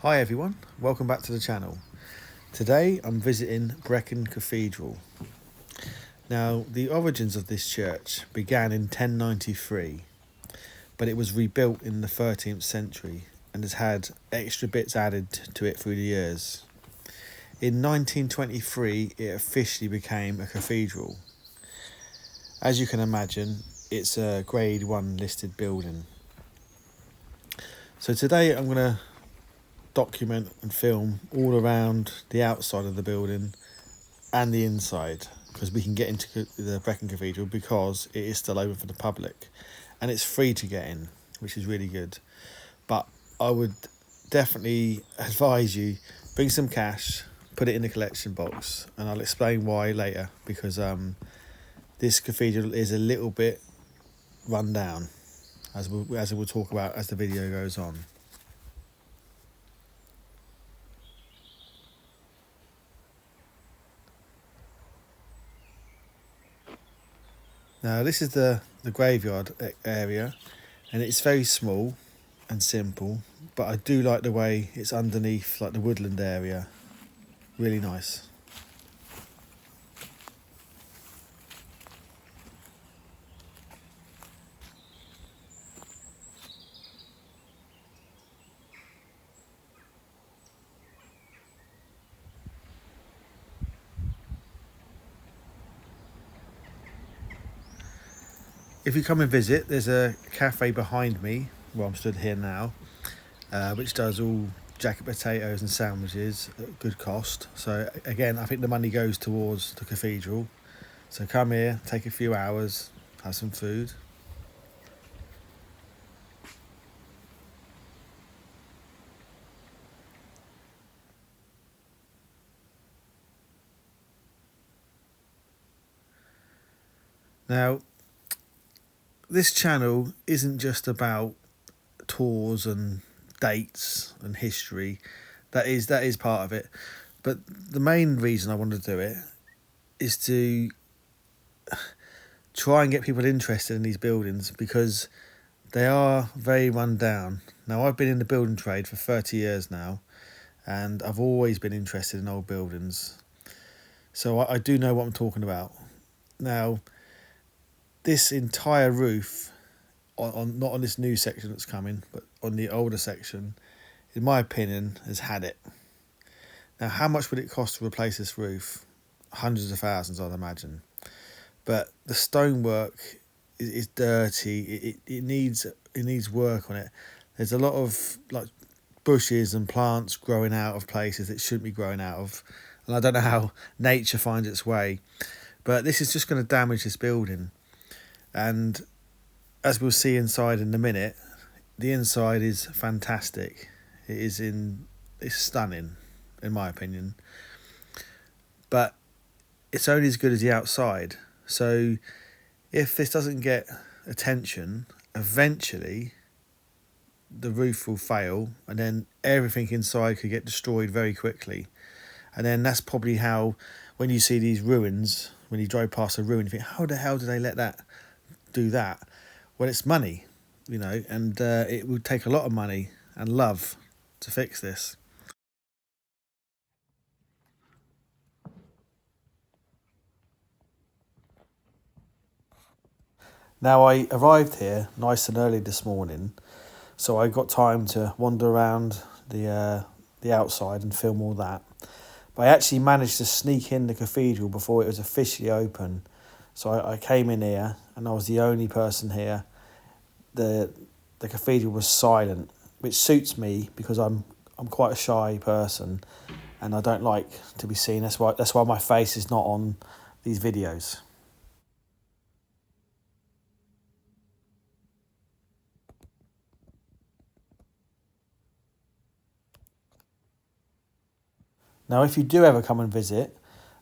Hi everyone, welcome back to the channel. Today I'm visiting Brecon Cathedral. Now the origins of this church began in 1093, but it was rebuilt in the 13th century and has had extra bits added to it through the years. In 1923 it officially became a cathedral. As you can imagine, it's a grade 1 listed building. So today I'm going to document and film all around the outside of the building and the inside, because we can get into the Brecon Cathedral because it is still open for the public and it's free to get in, which is really good. But I would definitely advise you bring some cash, put it in the collection box, and I'll explain why later, because this cathedral is a little bit run down, as we'll talk about as the video goes on. Now this is the graveyard area, and it's very small and simple, but I do like the way it's underneath, like the woodland area. Really nice. If you come and visit, there's a cafe behind me, where I'm stood here now, which does all jacket potatoes and sandwiches at good cost. So again, I think the money goes towards the cathedral. So come here, take a few hours, have some food. Now, this channel isn't just about tours and dates and history. That is part of it, but the main reason I want to do it is to try and get people interested in these buildings, because they are very run down. Now, I've been in the building trade for 30 years now, and I've always been interested in old buildings, so I do know what I'm talking about. Now, this entire roof on not on this new section that's coming, but on the older section, in my opinion, has had it. Now, how much would it cost to replace this roof? Hundreds of thousands, I'd imagine. But the stonework is dirty. It needs work on it. There's a lot of like bushes and plants growing out of places it shouldn't be growing out of, and I don't know how nature finds its way. But this is just going to damage this building, and as we'll see inside in a minute, the inside is fantastic. It's stunning, in my opinion. But it's only as good as the outside. So if this doesn't get attention, eventually the roof will fail, and then everything inside could get destroyed very quickly. And then that's probably how, when you see these ruins, when you drive past a ruin, you think, how the hell did they let that do that? Well, it's money, and it would take a lot of money and love to fix this. Now, I arrived here nice and early this morning, so I got time to wander around the outside and film all that. But I actually managed to sneak in the cathedral before it was officially open. So I came in here, and I was the only person here. The cathedral was silent, which suits me because I'm quite a shy person, and I don't like to be seen. That's why my face is not on these videos. Now, if you do ever come and visit,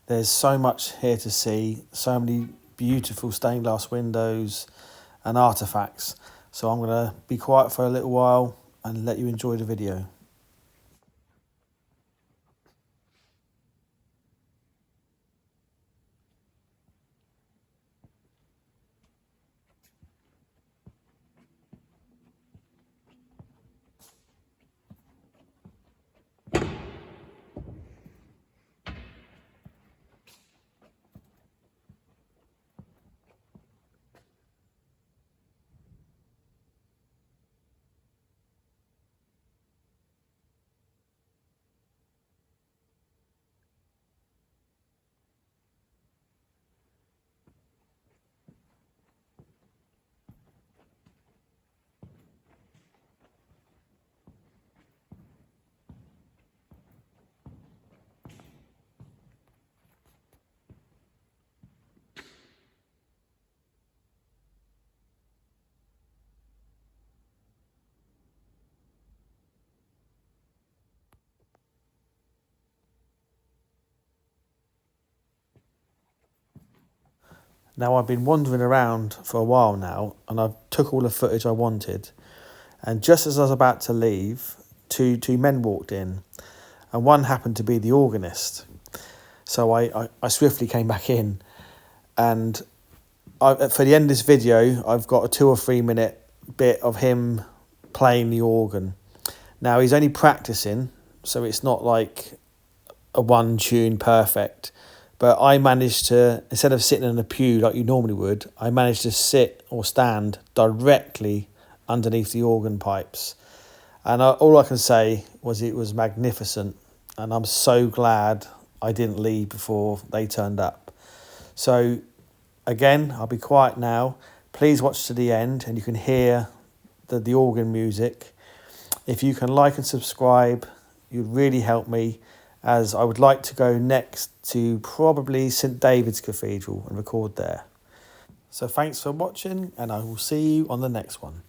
there's so much here to see, so many beautiful stained glass windows and artefacts. So I'm going to be quiet for a little while and let you enjoy the video. Now, I've been wandering around for a while now, and I've took all the footage I wanted. And just as I was about to leave, two men walked in, and one happened to be the organist. So I swiftly came back in, and for the end of this video, I've got a 2 or 3 minute bit of him playing the organ. Now, he's only practicing, so it's not like a one tune perfect. But I managed to, instead of sitting in a pew like you normally would, I managed to sit or stand directly underneath the organ pipes. And all I can say was it was magnificent. And I'm so glad I didn't leave before they turned up. So again, I'll be quiet now. Please watch to the end and you can hear the organ music. If you can like and subscribe, you'd really help me, as I would like to go next to probably St David's Cathedral and record there. So thanks for watching, and I will see you on the next one.